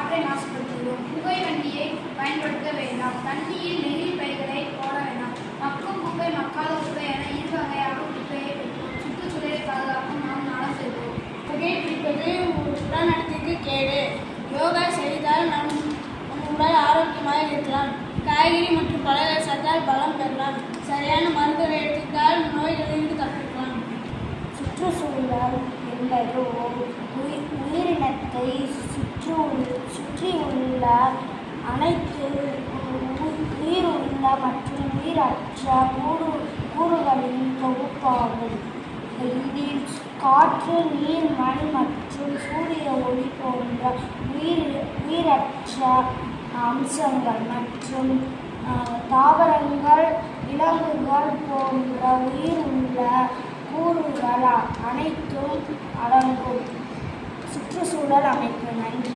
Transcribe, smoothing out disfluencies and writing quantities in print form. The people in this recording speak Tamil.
காற்றை மாசுபடுத்துகிறோம். புகை வண்டியை பயன்படுத்த வேண்டாம். தண்ணியில் நெகிழி பைகளை போட வேண்டாம். மக்கும் குப்பை, மக்காத குப்பை என இரு வகையாக குப்பையை பெற்றோம். சுற்றுச்சூழலை பாதுகாக்க நாம் நாளம் செய்வோம். புகைப்பிடிப்பது உடல்நலத்திற்கு கேடு. யோகா செய்தால் நம் உடல் ஆரோக்கியமாக இருக்கலாம். காய்கறி மற்றும் பழங்களை சாப்பிட்டால் பலம் பெறலாம். சரியான மருந்துகளை எடுத்துக்கால் நோய்களிலிருந்து தப்பிக்கலாம். சுற்றுச்சூழல் என்பது உயிரினத்தை சுற்றியுள்ள அனைத்து உயிருள்ள மற்றும் உயிரற்ற கூறுகளின் தொகுப்பாகும். இதில் காற்று, நீர், மண் மற்றும் சூரிய ஒளி போன்ற உயிரற்ற அம்சங்கள் மற்றும் தாவரங்கள், விலங்குகள் போன்ற உயிருள்ள கூறுகள் அனைத்தும் அடங்கும் சுற்றுச்சூழல் அமைப்பு. நன்றி.